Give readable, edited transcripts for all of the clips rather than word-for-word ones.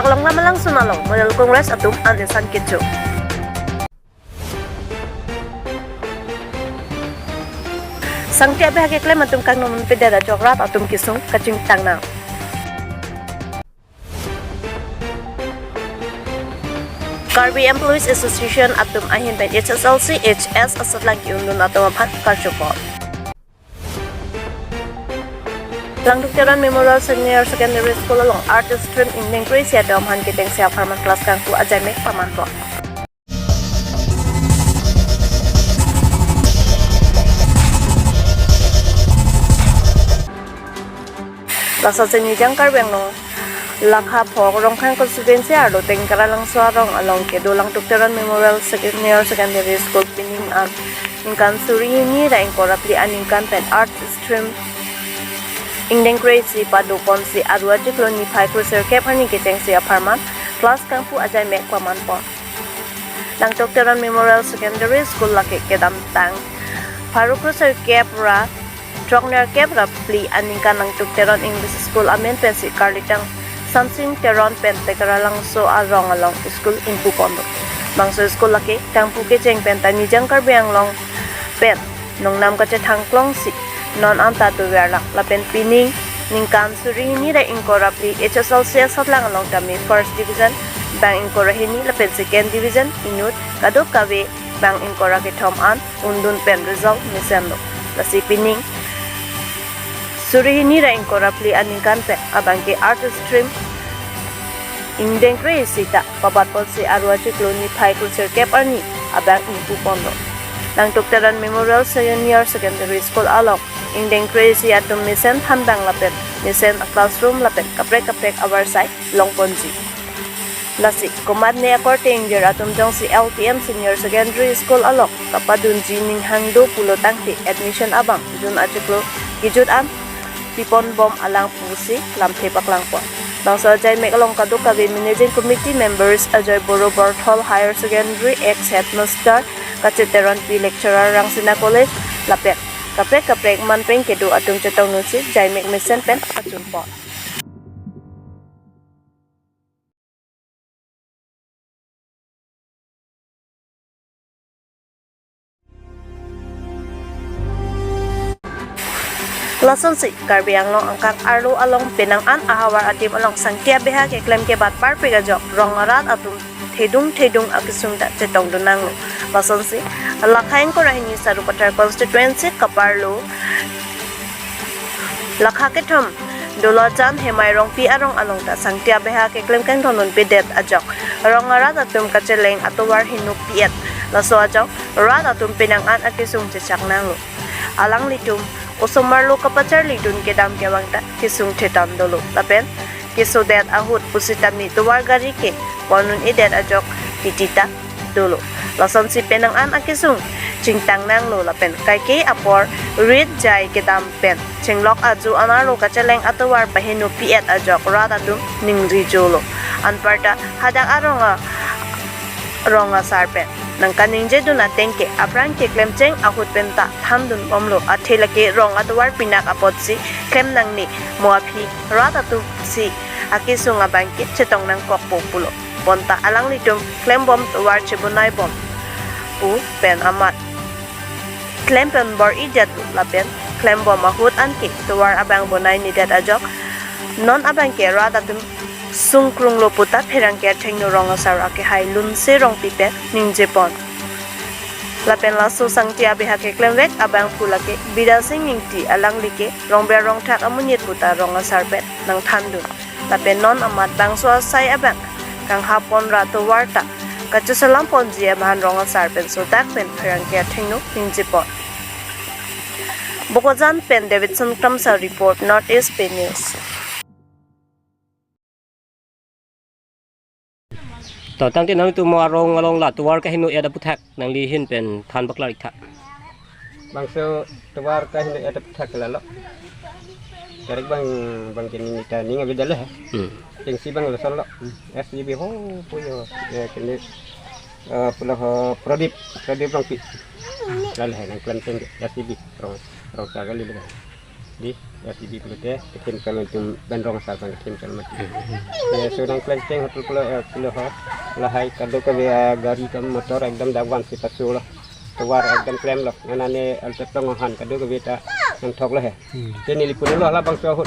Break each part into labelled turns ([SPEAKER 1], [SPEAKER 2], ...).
[SPEAKER 1] Paklang naman lang sunalong, model Congress atum andesan kitso. Sangtia behake klem atum kang nomun pedera jograt atum kisung kacing tangna. Karbi Employees Association atum ahin ben HSLC HS asat lagi undun atum apat karjopol. Langdukteran Memorial Senior Secondary School along Artist Stream in Nengkris ya dom han kiteng siap farman kelas kangku ajamek pamanto. Lasa seni jangkar bengno lakha phok rongkhang constituency arlo tengkara lang swarong along ke dolang Langdukteran Memorial Senior Secondary School pining an ingkan suri ni ra ingkorapli aningkan pen art stream Indeng crazy padu ponsi adwa jikloni phai cruiser cap hani kiteng sia farman class kangpu ajai mek paman pon Langdukteran Memorial Secondary School lake kedam tang pharu cruiser cap ra Trogner cap ra pli aningkan Langdukteran English School amen pensi karlitang samsing teron pen tekara langso arong along school impu pondo bangso school lake kangpu kiteng pen tani jangkar beang long pen nong nam ka che thangklong si non anta tu verlak lapen pining ningkan suri ni ra inkorapli HSLC satlang along kami first division bang inkorahini lapen second division inut kadok kawe bang inkorake thom an undun pen result misendo lasi pining suri ni ra inkorapli aningkan pe abangke art stream indeng sita papat polsi arwaji kloni phai kulser cap arni abang impu pondo Langdukteran Memorial Senior Secondary School along Indeng crazy atum misen thandang lapet misen classroom lapet kaprek our side long ponji lasi komad ne according jer atum jong si LTM Senior Secondary School along kapadun jining hangdo pulo tangti admission abang jun ajiklo gijut am pipon bom alang pusi lamte paklang pon bangsa jai mek along kaduk kabe managing committee members ajay boro Berthol Higher Secondary ex headmaster kaceteron pi lecturer Rangsina College lapet kaprek manpeng kedu atum cetong nusi jai mek mesen pen acun pot Lason si karbiang long angkak arlo along penang an ahawar atim along sangtia beha ke klem ke bat par pegajok rongarat atum thedung akisung da cetong dunang lo lason si lakhain ko rahini sarupatar constituency kaparlo lakha ke thom dolajan hemai rong pi arong along da sangtia beha ke klem kang thonon pedet ajok rongarat atum kacheleng atowar hinuk piet laso ajok rat atum penang an akisung chechak nang lo alang litum Osomarlo kapacar lidun kedam kewangta kisung tetam dolo lapen kisodet ahut pusitami tuwar gari ke ponun idet ajok titita dolo lason si penang an akisung cingtang nang lo lapen kai ke apor red jai kedam pen cinglok aju anarlo kacaleng atawar pahinu piet ajok ratadum ningri jolo anparta hadak aronga sarpen nang kaning jedu na tengke aprang ke klem cheng ahut penta thamdun omlo athelake rong atwar pinak apotsi klem nang ni moaphi ratatu si akisunga bangkit chetong nang kokpo pulo ponta alang litum klem bom twar chebunai bom u pen amat klem pen bor idat lapen klem bom ahut anke twar abang bonai ni dat ajok non abang ke ratatu sungkrung lo putat herang ke thengno rong asar ake hai lun se rong pipe ning jepon lapen laso sangtia beha ke klemwek abang pulake bida sing ningti alang like rong ber rong thak amunit puta rong asar pet nang thandun lapen non amat bang so sai abang kang hapon rato warta kachu salam ponji aban rong asar pen so tak pen herang ke thengno ning jepon Bokojan pen Davidson Kamsa report Northeast Pay News
[SPEAKER 2] ต่อตั้งที่นั้นตัวมารองลงหลัดตัวก็ให้หนุ่ยada putak nang lihin pen than baklar ikha
[SPEAKER 3] bangso tuwar ka hindi ada putak lalo karik bang kini kita ni ngabi dalah yang si bang lasalo SDB ho puyo ya kini pula prodip bang pi lalah nang klenteng SDB rong kali di SDB pelute tim kalau tim bandrong asal bang tim kalau mati ya sudah klenteng hotel pulau lahai kado ke gari kam motor ekdam dagwan si pasul tuar ekdam klem loh nane altet pengohan kado ke beta yang thok lah ini lipun loh lah bang sohut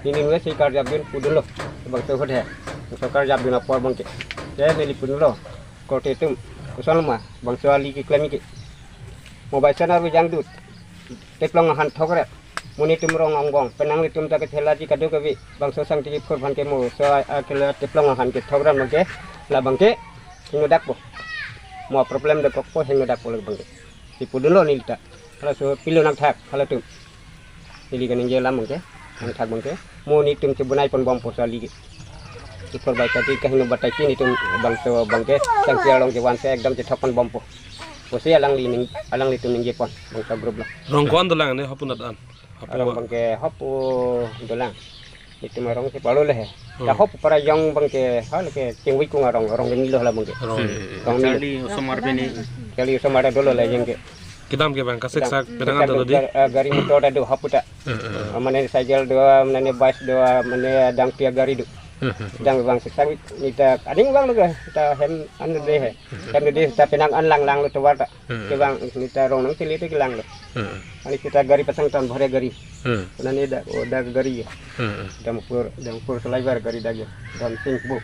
[SPEAKER 3] ini nulis si karja bin pudun loh bang sohut so karja bin apa bang ke ya ini lipun loh kote itu usul mah bang soali ki klem ki mobile channel wi jang dut teplong han thok re muni tum rong ongbong penang li tum ta ke thela ji kado ke bang so sang ti khur ban ke mo so akela teplong han ke thok ran ke la bang ke hingodak po mo problem de kokpo hingodak po bang ke ti pudun lo ni ta kalau so pilu nak thak kalau tum ili kan nje lam bang ke nak thak bang ke mo ni tum cebunai pon bom po so li ke ti khur bai ta ti ka hino batai ti ni tum bang so bang ke sang ti rong ke wan se ekdam ti thokan bom po Posi alang li tum nje pon bang ka grup lah
[SPEAKER 4] rong kon dolang ne hapunat an
[SPEAKER 3] Alang bangke hopu dolang itu marong si palu leh dah hopu para yang bangke hal ke cengwi ku ngarong ini loh lah bangke rong ni somar bini kali somar dulu lah yang ke
[SPEAKER 4] kitam ke bang kasek sak penangan dulu di
[SPEAKER 3] gari motor ada hopu tak mana cycle dua mana bus dua mana dang pia gari du dang bang sek nita ading bang lu kita hem anu deh hem deh kita penang an lang lu tuwar tak ke bang nita rong nang sili tu kilang lu ani kita gari pasang tan bhare gari nani da gari dam pur selai bar gari dagi dan sing bu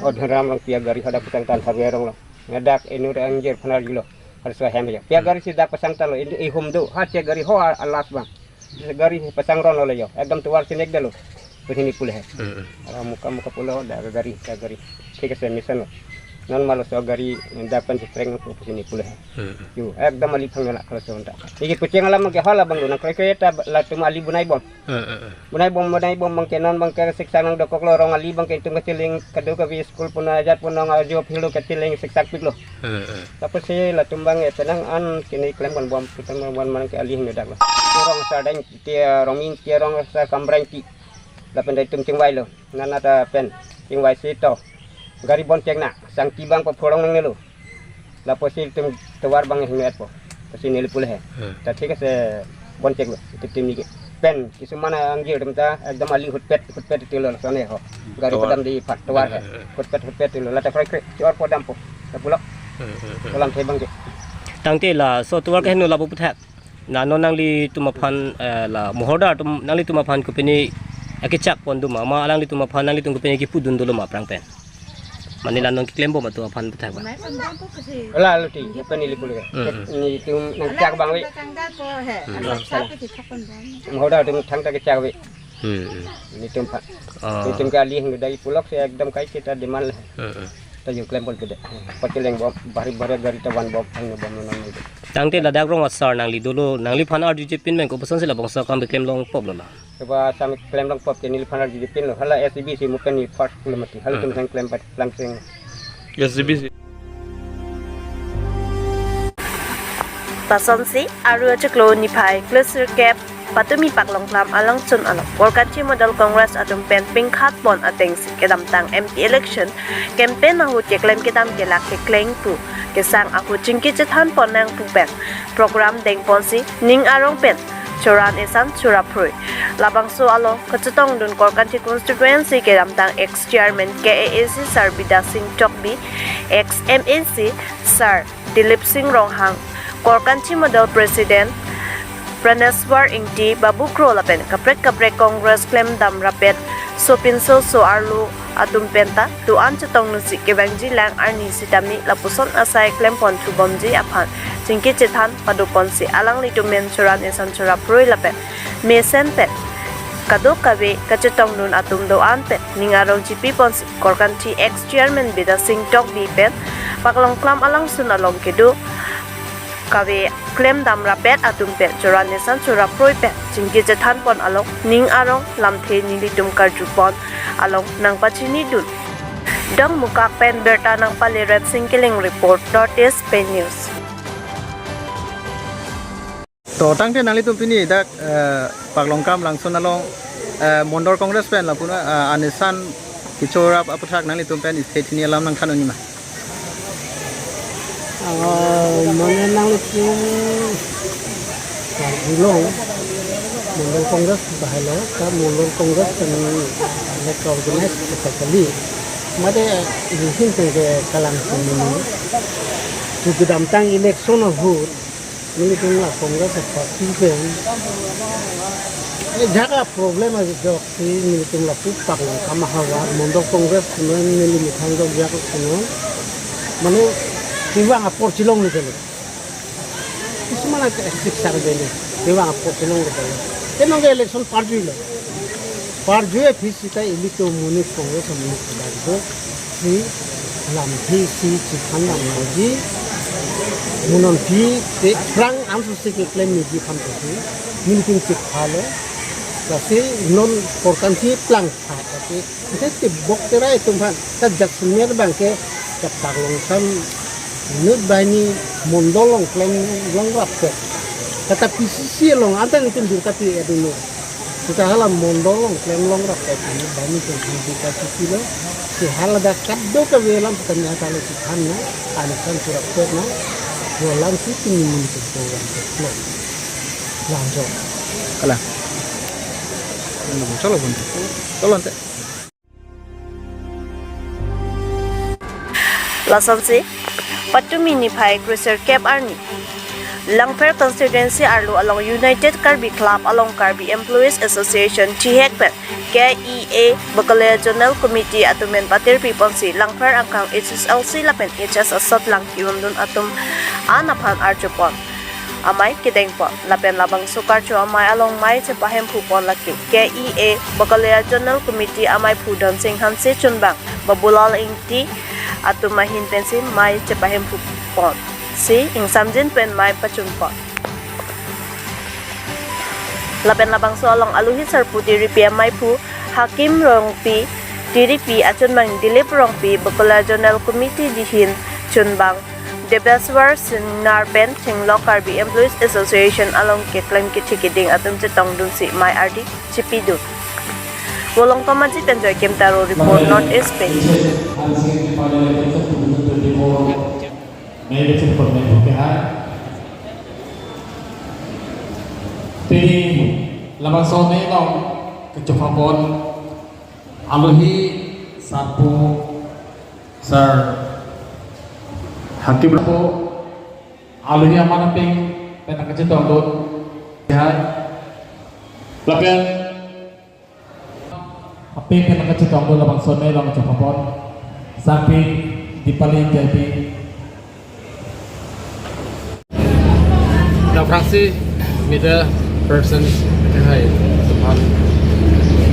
[SPEAKER 3] ram lang pia gari ada pasang tan harwe rong lo ngadak enu anjir phanar gilo harus hem ya pia gari sida pasang tan lo i hum do ha pia gari ho alas bang gari pasang ron lo yo ekdam tuwar sinek dalo begini pula muka pulau dah gari ठीक है mission non malu so gari dapan streng po sini pula yo ekdam ali phangala kalau so nda iki kucing alam ke hala bang na kreta la tum ali bunai bom bang kenon bang ke siksa nang dokok lorong ali bang ke tum keciling kado ke school pun ajar pun nang ajo philo keciling siksa piklo tapos si la tum bang tenang an kini klaim kan bom putan man ke ali ngedak lo rong sadang tia romin tia rong sa kambrang ti dapat dari tum cingwai lo nana ta pen cingwai sito gari bon ceng nak sang tibang pa phorong nang nelo la posil tum tawar bang hingat po kasi nelo pula ta ठीक है bon ceng lo tim ni pen kisumana anggir demta ekdam ali hutpet tilo sone ho gari padam di pat tawar hutpet tilo la ta kre cior podam po ta pula kolam thebang ke
[SPEAKER 2] tangte la so tuwar ka hinu la bu thak na no nang li tumapan la mohoda tum nang li tumapan ko pini akicak pon duma ma alang li tumapan nang li tum ko pini ki pudun dulu ma prang pen Manila nong klembo matu apan betak ba.
[SPEAKER 3] Lalu ti pen ili pula ni tum nang cak bang wi mohoda tum thang ta ke cak wi ni tum pat ni tum kali ngedai pulak saya ekdam kai kita di mal ta yung klembol gede patileng bom bari gari tawan bom ang bom non ni
[SPEAKER 2] tangte la dak rong asar nang li dulu nang li phanar ju pin men ko pasan sila bangsa kam beklem long problem la
[SPEAKER 3] coba sam klem long pop ni phanar ju pin lo hala SCB si mupen ni first kilometer hal tum sang klem pat langsing
[SPEAKER 4] SBC
[SPEAKER 1] pason si aru cheklo ni phai cluster cap patumi paklong klam alang chun alok Workanchi Model Congress atum pen pink hat bon ateng si kedam tang MP election campaign na hu keklem kedam kelak ke kleng pu kesang aku jingki cethan pon nang pu pen program deng pon si ning arong pen choran esan churaproi labang so alo kacetong dun Workanchi constituency kedam tang ex chairman KAAC Sir Bida Singh Chokbi ex MAC Sir Dilip Singh Ronghang Workanchi Model President Praneswar Ingti Babu Kro lapen kaprek Congress claim dam rapet sopin so arlu atum penta tuan cetong nusi kebangji lang arni sitami lapuson asai claim pon tu bomji aphan jingki cethan padupon si alang litu men churan esan chura proi lapen mesen pet kado kabe kacetong nun atum doan pet ningarong GP pon si Workanchi ex chairman Bida Singh Chokbi pet paklong klam alang sun along kedu kawe claim dam rapet atum pet choran nesan chura proi pet jingki jethan pon alok ning arong lamthe nili tum karju pon alok nang pachini dun dang mukak pen berta nang pale red singkiling report .is pen news
[SPEAKER 5] to tangte nali tum pini dak paklongkam langsun along mondor congress pen lapuna anisan kichora aputhak nali tum pen state ni alam nang khanoni ma
[SPEAKER 6] mana nang itu gulung Mondol Congress bahalo ka Mondol Congress kan let organize sekali made izin ke kalang sini tu gedam tang election of vote ini tungla Congress parti pen jaga problem ada jok si ini tungla pupak lo kama hawa Mondol Congress kemudian ini mitang jok jaga kemudian mana tiwang apor cilong ni kali semua nak siksa begini tiwang apor cilong ni kali Kenapa election parju lah? Parju visi kita ini tu muni Congress muni kita si lampi si cikan lampi munon pi perang ansu si klaim ni kan tu mungkin cik halo tapi non porkan si pelang tapi kita ti bok terai tu kan kita jasmir bangke kita longsan nut bani mondolong klaim long rap kata PCC long ada yang itu tapi ada no kita halam mondolong klaim long rap ini bani tu kita PCC lo si hal ada kaddo ke velam tanya kalau si kana anisan surat kerna bolang si tinggi itu program itu lanjut
[SPEAKER 5] Kalah. Chalo buntu. Chalo ante.
[SPEAKER 1] Lasansi patumi ni phai cruiser cap arni Langfer constituency arlo along United Karbi Club along Karbi Employees Association Chihekpet KEA Bakalaya Zonal Committee atumen patir people si Langfer angkang HSLC lapen HS asat lang kiundun atum anapan archupon amai kideng po lapen labang sukar cho amai along mai che pahem phupon laki KEA Bakalaya Zonal Committee amai pudon sing hanse chunbang babulal ingti atumahin pensi mai che pahem phupon si ingsamjin pen mai pachunpo lapen labang so along aluhi sarpu diripi mai pu hakim rongpi diripi achunbang dilip rongpi Bakalaya Zonal Committee dihin chunbang debaswar sinar pen chinglok Karbi Employees Association along keklem kichikiding atum chetong dun si mai ardi chipidu wolong komaji penjoy kemtaro report North East page
[SPEAKER 7] May betul pernah berkah. Pini labang sone long kecopapon aluhi sapu sir hakim po aluhi amana ping penang kecetong dot hai lapian api penang kecetong dot labang sone long kecopapon sapi dipaling jadi Now, Francis, with the persons hai teman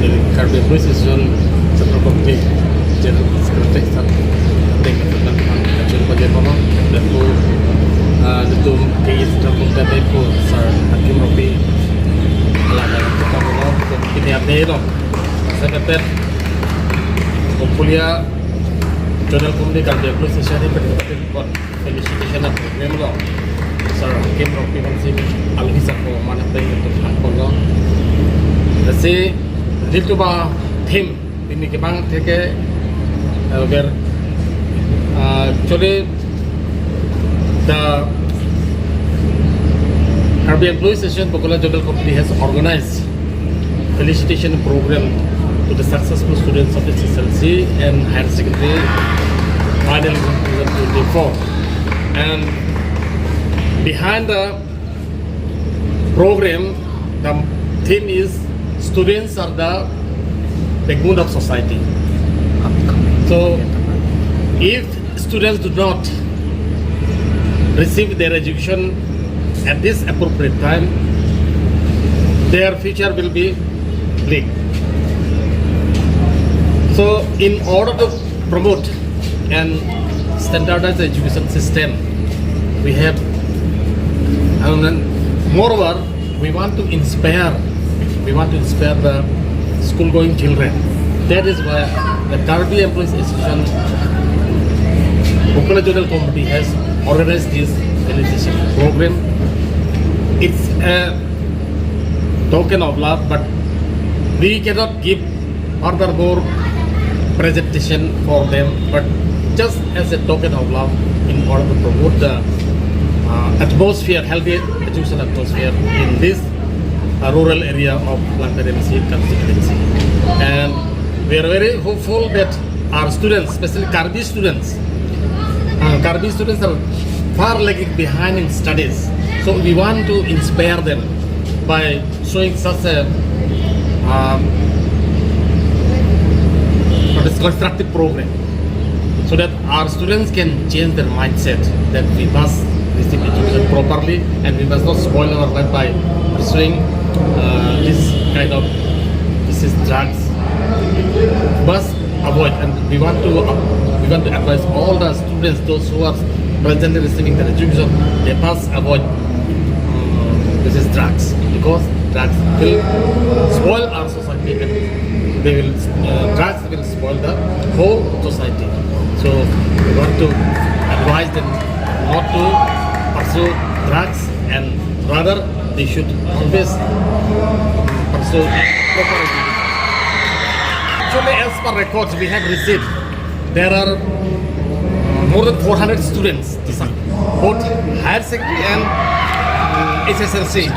[SPEAKER 7] dari Karbi Precision seperti general secretary tentang action bagaimana dan tu itu case dalam tadi tu sir hakim Robi alasan kita mau ini apa itu secretary kuliah journal kumdi Karbi Precision ini berarti buat felicitation atau memang Sir Hakim Robi Hansing alisa ko mana tayo untuk hakolo. Jadi itu bah tim ini kebang teke agar actually the Karbi Employees Association Bakalaya Zonal Committee has organized felicitation program to the successful students of the SSLC and higher secondary final exam 2024 and behind the program, the theme is students are the backbone of society. So, if students do not receive their education at this appropriate time, their future will be bleak. So, in order to promote and standardize the education system, we have moreover, we want to inspire the school-going children. That is why the Karbi Employees Association Bakalaya Zonal Committee has organized this felicitation program. It's a token of love, but we cannot give furthermore presentation for them, but just as a token of love in order to promote the atmosphere, healthy education atmosphere in this rural area of Langkademensi constituency. And we are very hopeful that our students, especially Karbi students are far lagging behind in studies. So we want to inspire them by showing such a constructive program, so that our students can change their mindset that we must receive education properly and we must not spoil our life by pursuing this kind of drugs. Must avoid, and we want to advise all the students, those who are presently receiving their education, they must avoid drugs, because drugs will spoil our society and drugs will spoil the whole society. So we want to advise them not to pursue drugs, and rather they should always pursue proper education. Actually, as per records we have received, there are more than 400 students, both higher secondary and SSLC.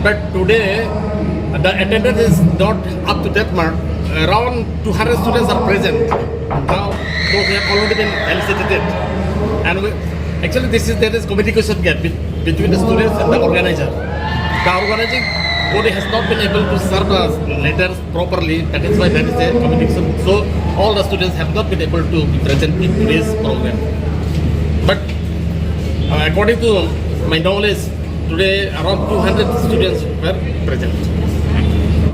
[SPEAKER 7] But today, the attendance is not up to that mark. Around 200 students are present. Now, those have already been felicitated. And actually, there is communication gap between the students and the organizer. The organizing body has not been able to serve the letters properly. That is why there is a communication. So, all the students have not been able to be present in today's program. But according to my knowledge, today around 200 students were present.